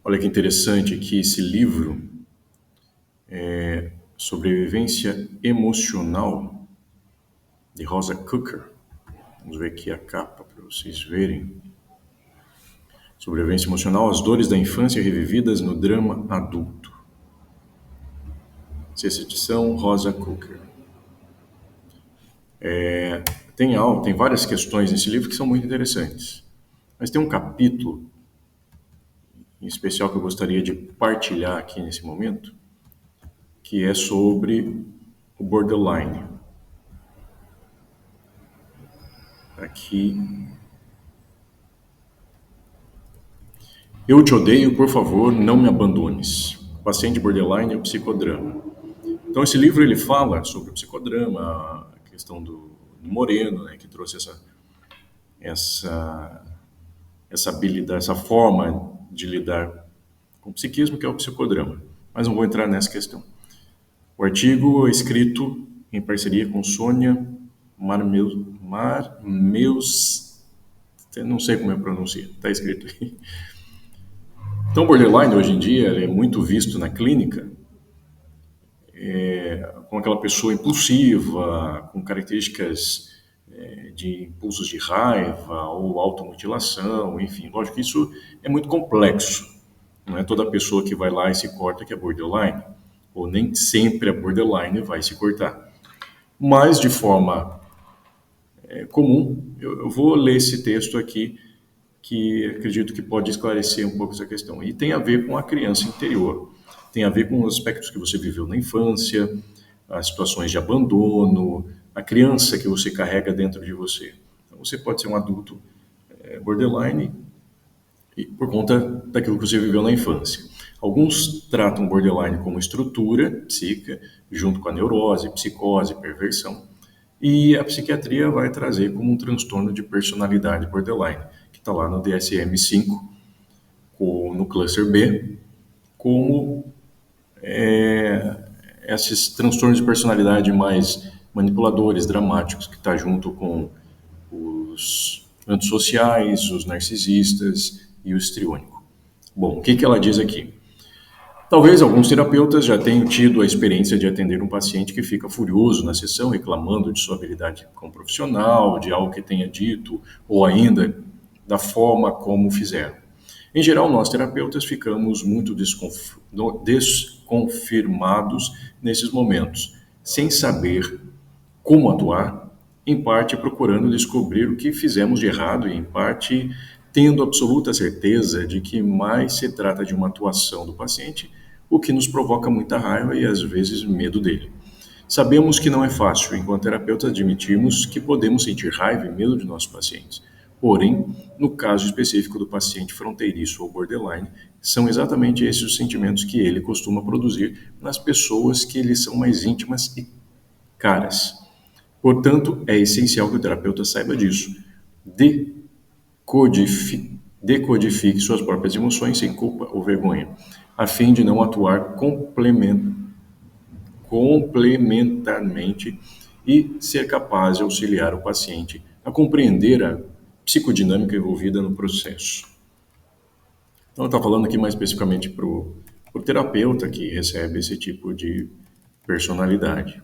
Olha que interessante aqui esse livro, Sobrevivência Emocional, de Rosa Cooker. Vamos ver aqui a capa para vocês verem. Sobrevivência Emocional, as dores da infância revividas no drama adulto. Sexta edição, Rosa Cooker. Tem várias questões nesse livro que são muito interessantes. Mas tem um capítulo em especial que eu gostaria de partilhar aqui nesse momento, que é sobre o borderline. Aqui. Eu te odeio, por favor, não me abandones. Paciente borderline e o psicodrama. Então esse livro ele fala sobre o psicodrama, a questão do Moreno, né, que trouxe essa habilidade, essa forma de lidar com o psiquismo, que é o psicodrama. Mas não vou entrar nessa questão. O artigo é escrito em parceria com Sônia Marmeus, não sei como é pronuncia, está escrito aí. Então, o borderline, hoje em dia, ele é muito visto na clínica com aquela pessoa impulsiva, com características de impulsos de raiva ou automutilação, enfim. Lógico que isso é muito complexo. Não é toda pessoa que vai lá e se corta que é borderline, ou nem sempre a borderline vai se cortar. Mas, de forma comum, eu vou ler esse texto aqui, que acredito que pode esclarecer um pouco essa questão. E tem a ver com a criança interior. Tem a ver com os aspectos que você viveu na infância, as situações de abandono, a criança que você carrega dentro de você. Então, você pode ser um adulto borderline por conta daquilo que você viveu na infância. Alguns tratam borderline como estrutura psíquica, junto com a neurose, psicose, perversão. E a psiquiatria vai trazer como um transtorno de personalidade borderline, que está lá no DSM-5, no cluster B, como esses transtornos de personalidade mais manipuladores, dramáticos, que está junto com os antissociais, os narcisistas e o histriônico. Bom, o que ela diz aqui? Talvez alguns terapeutas já tenham tido a experiência de atender um paciente que fica furioso na sessão, reclamando de sua habilidade como profissional, de algo que tenha dito, ou ainda da forma como fizeram. Em geral, nós terapeutas ficamos muito desconfirmados nesses momentos, sem saber como atuar, em parte procurando descobrir o que fizemos de errado e, em parte, tendo absoluta certeza de que mais se trata de uma atuação do paciente, o que nos provoca muita raiva e, às vezes, medo dele. Sabemos que não é fácil, enquanto terapeutas, admitirmos que podemos sentir raiva e medo de nossos pacientes. Porém, no caso específico do paciente fronteiriço ou borderline, são exatamente esses os sentimentos que ele costuma produzir nas pessoas que lhe são mais íntimas e caras. Portanto, é essencial que o terapeuta saiba disso, decodifique suas próprias emoções sem culpa ou vergonha, a fim de não atuar complementarmente e ser capaz de auxiliar o paciente a compreender a psicodinâmica envolvida no processo. Então, está falando aqui mais especificamente para o terapeuta que recebe esse tipo de personalidade.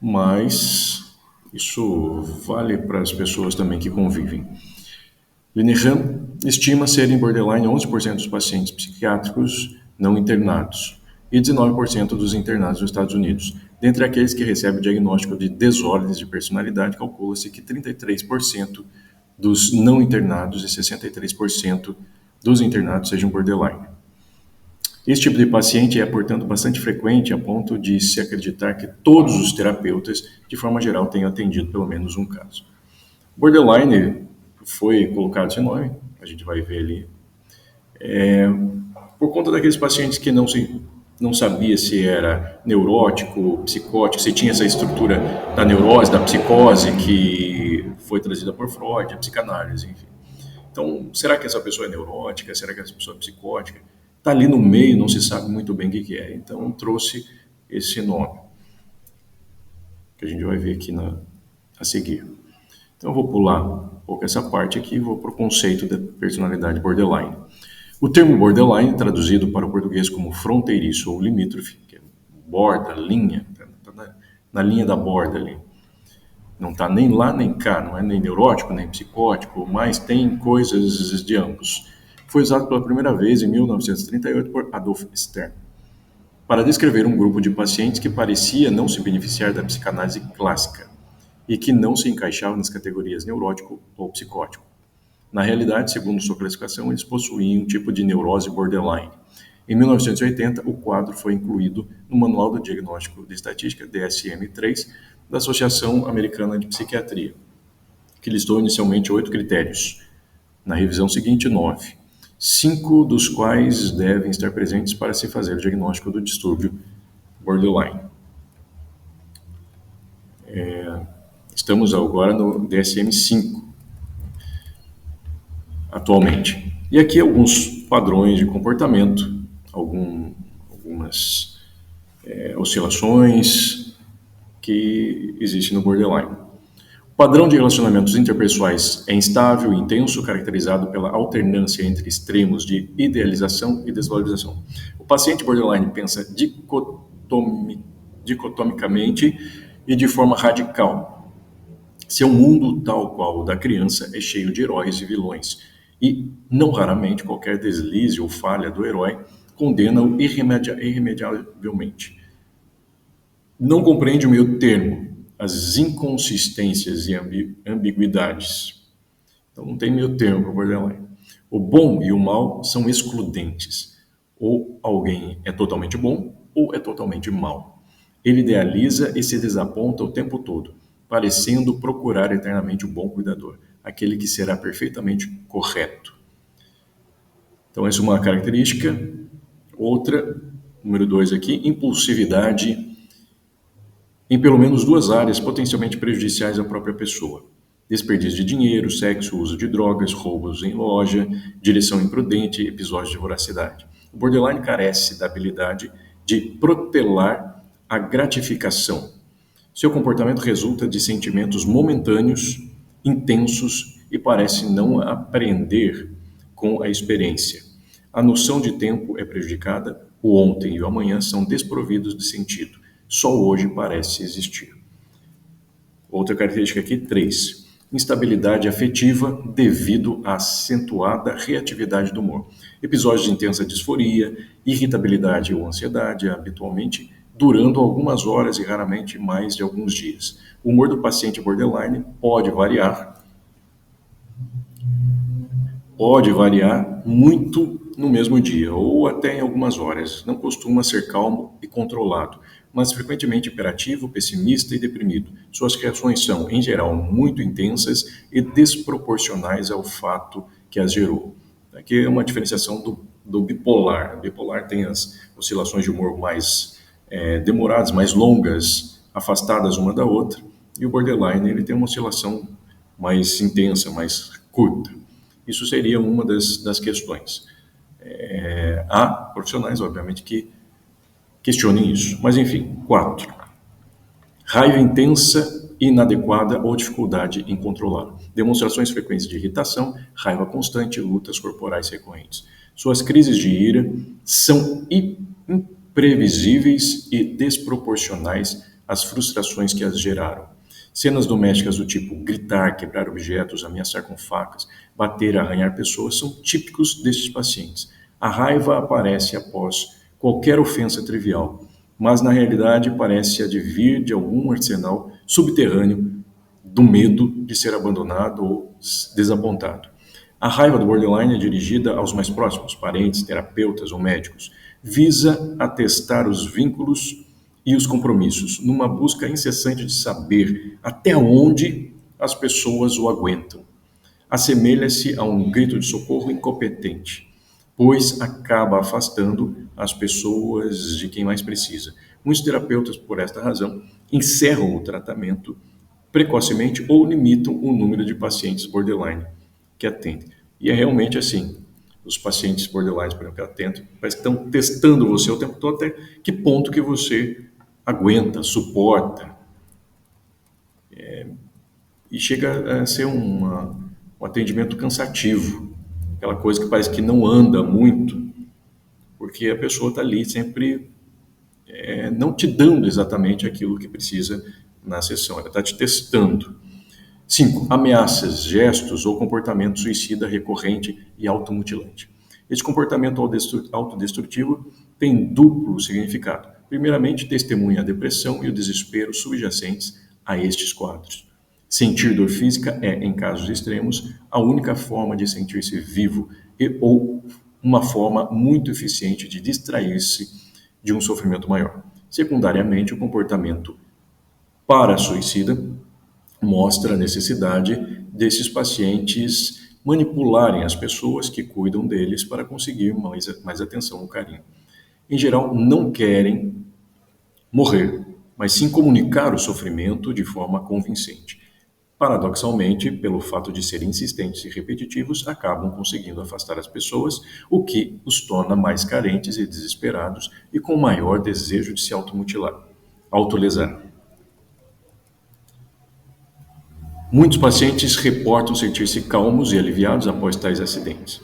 Mas isso vale para as pessoas também que convivem. Linehan estima serem borderline 11% dos pacientes psiquiátricos não internados e 19% dos internados nos Estados Unidos. Dentre aqueles que recebem diagnóstico de desordens de personalidade, calcula-se que 33% dos não internados e 63% dos internados sejam borderline. Esse tipo de paciente é, portanto, bastante frequente a ponto de se acreditar que todos os terapeutas, de forma geral, tenham atendido pelo menos um caso. Borderline foi colocado esse nome, a gente vai ver ali, por conta daqueles pacientes que não sabia se era neurótico, psicótico, se tinha essa estrutura da neurose, da psicose que foi trazida por Freud, a psicanálise, enfim. Então, será que essa pessoa é neurótica? Será que essa pessoa é psicótica? Está ali no meio, não se sabe muito bem o que é. Então, trouxe esse nome, que a gente vai ver aqui a seguir. Então, eu vou pular um pouco essa parte aqui e vou para o conceito da personalidade borderline. O termo borderline, traduzido para o português como fronteiriço ou limítrofe, que é borda, linha, tá na linha da borda ali. Não está nem lá nem cá, não é nem neurótico nem psicótico, mas tem coisas de ambos. Foi usado pela primeira vez em 1938 por Adolf Stern para descrever um grupo de pacientes que parecia não se beneficiar da psicanálise clássica e que não se encaixava nas categorias neurótico ou psicótico. Na realidade, segundo sua classificação, eles possuíam um tipo de neurose borderline. Em 1980, o quadro foi incluído no Manual do Diagnóstico de Estatística, DSM-3, da Associação Americana de Psiquiatria, que listou inicialmente 8 critérios. Na revisão seguinte, 9. 5 dos quais devem estar presentes para se fazer o diagnóstico do distúrbio borderline. Estamos agora no DSM-5, atualmente. E aqui alguns padrões de comportamento, algumas oscilações que existem no borderline. O padrão de relacionamentos interpessoais é instável e intenso, caracterizado pela alternância entre extremos de idealização e desvalorização. O paciente borderline pensa dicotomicamente e de forma radical. Seu mundo, tal qual o da criança, é cheio de heróis e vilões, e, não raramente, qualquer deslize ou falha do herói condena-o irremediavelmente. Não compreende o meio termo, as inconsistências e ambiguidades. Então não tem meio termo para o borderline. O bom e o mal são excludentes. Ou alguém é totalmente bom ou é totalmente mal. Ele idealiza e se desaponta o tempo todo, parecendo procurar eternamente o bom cuidador, aquele que será perfeitamente correto. Então essa é uma característica. Outra, número 2 aqui, impulsividade em pelo menos 2 áreas potencialmente prejudiciais à própria pessoa: desperdício de dinheiro, sexo, uso de drogas, roubos em loja, direção imprudente, episódios de voracidade. O borderline carece da habilidade de protelar a gratificação. Seu comportamento resulta de sentimentos momentâneos, intensos e parece não aprender com a experiência. A noção de tempo é prejudicada, o ontem e o amanhã são desprovidos de sentido. Só hoje parece existir. Outra característica aqui, 3. Instabilidade afetiva devido à acentuada reatividade do humor. Episódios de intensa disforia, irritabilidade ou ansiedade, habitualmente durando algumas horas e raramente mais de alguns dias. O humor do paciente borderline pode variar muito no mesmo dia, ou até em algumas horas. Não costuma ser calmo e controlado, mas frequentemente hiperativo, pessimista e deprimido. Suas reações são, em geral, muito intensas e desproporcionais ao fato que as gerou. Aqui é uma diferenciação do bipolar. O bipolar tem as oscilações de humor mais demoradas, mais longas, afastadas uma da outra, e o borderline ele tem uma oscilação mais intensa, mais curta. Isso seria uma das questões. Há profissionais, obviamente, que questionem isso. Mas, enfim, 4. Raiva intensa, inadequada ou dificuldade em controlá-la. Demonstrações frequentes de irritação, raiva constante, lutas corporais recorrentes. Suas crises de ira são imprevisíveis e desproporcionais às frustrações que as geraram. Cenas domésticas do tipo gritar, quebrar objetos, ameaçar com facas, bater, arranhar pessoas são típicos destes pacientes. A raiva aparece após qualquer ofensa trivial, mas na realidade parece advir de algum arsenal subterrâneo do medo de ser abandonado ou desapontado. A raiva do borderline é dirigida aos mais próximos, parentes, terapeutas ou médicos. Visa atestar os vínculos e os compromissos, numa busca incessante de saber até onde as pessoas o aguentam. Assemelha-se a um grito de socorro incompetente, pois acaba afastando as pessoas de quem mais precisa. Muitos terapeutas, por esta razão, encerram o tratamento precocemente ou limitam o número de pacientes borderline que atendem. E é realmente assim. Os pacientes borderline, por exemplo, que atendem, parece que estão testando você o tempo todo até que ponto que você aguenta, suporta. E chega a ser um atendimento cansativo. aquela coisa que parece que não anda muito, porque a pessoa está ali sempre não te dando exatamente aquilo que precisa na sessão, ela está te testando. 5. Ameaças, gestos ou comportamento suicida recorrente e automutilante. Esse comportamento autodestrutivo tem duplo significado. Primeiramente, testemunha a depressão e o desespero subjacentes a estes quadros. Sentir dor física é, em casos extremos, a única forma de sentir-se vivo ou uma forma muito eficiente de distrair-se de um sofrimento maior. Secundariamente, o comportamento para-suicida mostra a necessidade desses pacientes manipularem as pessoas que cuidam deles para conseguir mais atenção ou carinho. Em geral, não querem morrer, mas sim comunicar o sofrimento de forma convincente. Paradoxalmente, pelo fato de serem insistentes e repetitivos, acabam conseguindo afastar as pessoas, o que os torna mais carentes e desesperados e com maior desejo de se autolesar. Muitos pacientes reportam sentir-se calmos e aliviados após tais acidentes.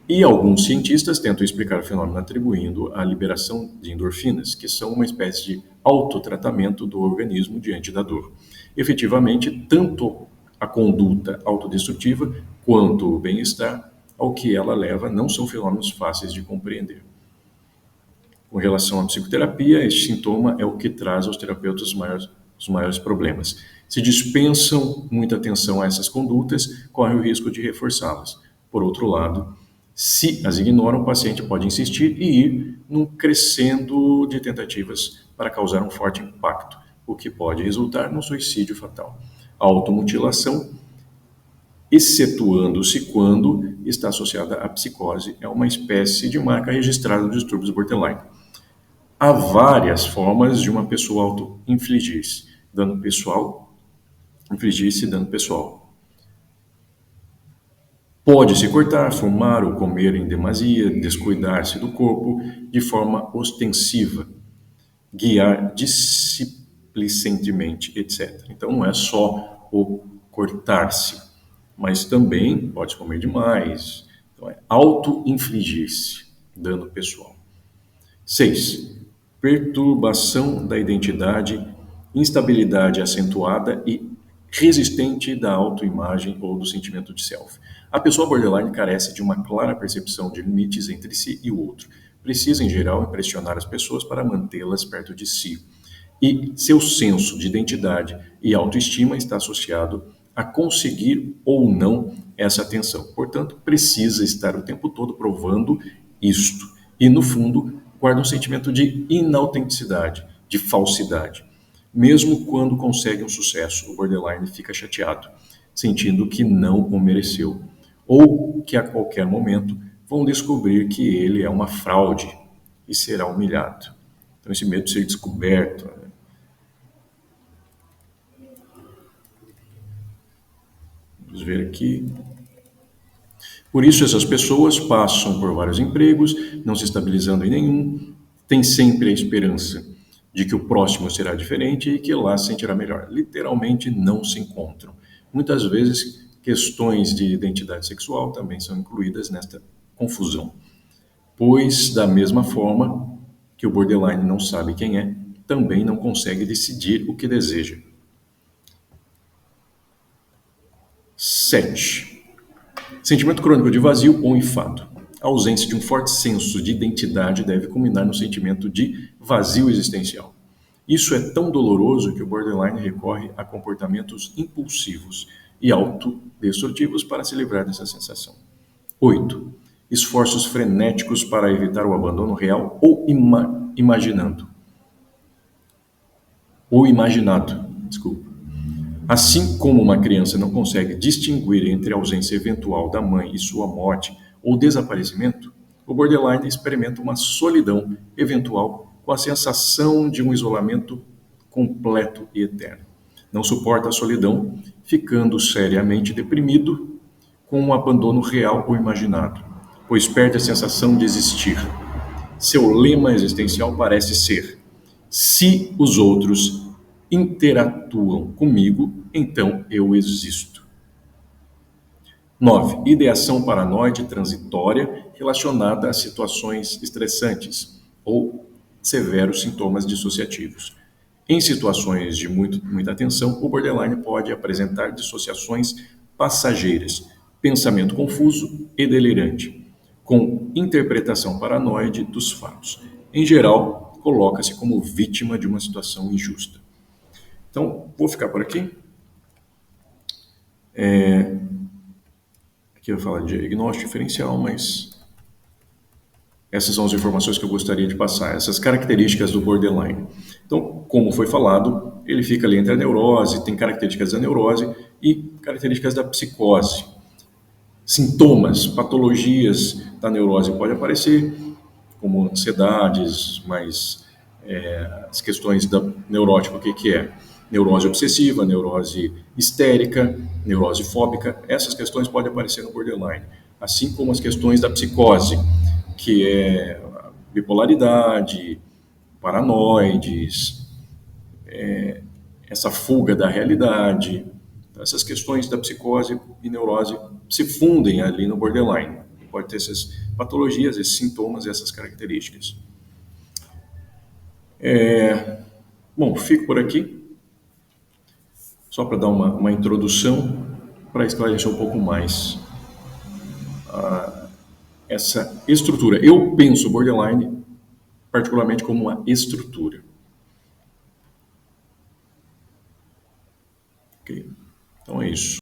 E alguns cientistas tentam explicar o fenômeno atribuindo a liberação de endorfinas, que são uma espécie de autotratamento do organismo diante da dor. Efetivamente, tanto a conduta autodestrutiva quanto o bem-estar ao que ela leva não são fenômenos fáceis de compreender. Com relação à psicoterapia, este sintoma é o que traz aos terapeutas os maiores problemas. Se dispensam muita atenção a essas condutas, corre o risco de reforçá-las. Por outro lado, se as ignoram, o paciente pode insistir e ir num crescendo de tentativas para causar um forte impacto, o que pode resultar num suicídio fatal. A automutilação, excetuando-se quando está associada à psicose, é uma espécie de marca registrada dos distúrbios borderline. Há várias formas de uma pessoa auto-infligir-se dano pessoal. Pode se cortar, fumar ou comer em demasia, descuidar-se do corpo de forma ostensiva, guiar displicentemente, etc. Então não é só o cortar-se, mas também pode comer demais. Então é auto-infligir-se dano pessoal. 6. Perturbação da identidade, instabilidade acentuada e resistente da autoimagem ou do sentimento de self. A pessoa borderline carece de uma clara percepção de limites entre si e o outro. Precisa, em geral, impressionar as pessoas para mantê-las perto de si. E seu senso de identidade e autoestima está associado a conseguir ou não essa atenção. Portanto, precisa estar o tempo todo provando isto. E, no fundo, guarda um sentimento de inautenticidade, de falsidade. Mesmo quando consegue um sucesso, o borderline fica chateado, sentindo que não o mereceu, ou que a qualquer momento vão descobrir que ele é uma fraude e será humilhado. Então, esse medo de ser descoberto. Vamos ver aqui. Por isso, essas pessoas passam por vários empregos, não se estabilizando em nenhum, têm sempre a esperança de que o próximo será diferente e que lá se sentirá melhor. Literalmente não se encontram. Muitas vezes, questões de identidade sexual também são incluídas nesta confusão, pois, da mesma forma que o borderline não sabe quem é, também não consegue decidir o que deseja. 7. Sentimento crônico de vazio ou enfado. A ausência de um forte senso de identidade deve culminar no sentimento de vazio existencial. Isso é tão doloroso que o borderline recorre a comportamentos impulsivos e autodestrutivos para se livrar dessa sensação. 8. Esforços frenéticos para evitar o abandono real ou imaginado. Desculpa. Assim como uma criança não consegue distinguir entre a ausência eventual da mãe e sua morte ou desaparecimento, o borderline experimenta uma solidão eventual com a sensação de um isolamento completo e eterno. Não suporta a solidão, ficando seriamente deprimido com um abandono real ou imaginado, pois perde a sensação de existir. Seu lema existencial parece ser: se os outros interatuam comigo, então eu existo. 9. Ideação paranoide transitória relacionada a situações estressantes ou severos sintomas dissociativos. Em situações de muita tensão, o borderline pode apresentar dissociações passageiras, pensamento confuso e delirante, com interpretação paranoide dos fatos. Em geral, coloca-se como vítima de uma situação injusta. Então, vou ficar por aqui. Aqui eu vou falar de diagnóstico diferencial, mas essas são as informações que eu gostaria de passar, essas características do borderline. Então, como foi falado, ele fica ali entre a neurose, tem características da neurose e características da psicose. Sintomas, patologias da neurose podem aparecer, como ansiedades, mas as questões da neurótica, o que é? Neurose obsessiva, neurose histérica, neurose fóbica, essas questões podem aparecer no borderline, assim como as questões da psicose, que é bipolaridade, paranoides, essa fuga da realidade. Então, essas questões da psicose e neurose se fundem ali no borderline. Pode ter essas patologias, esses sintomas, essas características. Bom, fico por aqui, só para dar uma introdução, para esclarecer um pouco mais essa estrutura. Eu penso o borderline particularmente como uma estrutura. Ok? Então é isso.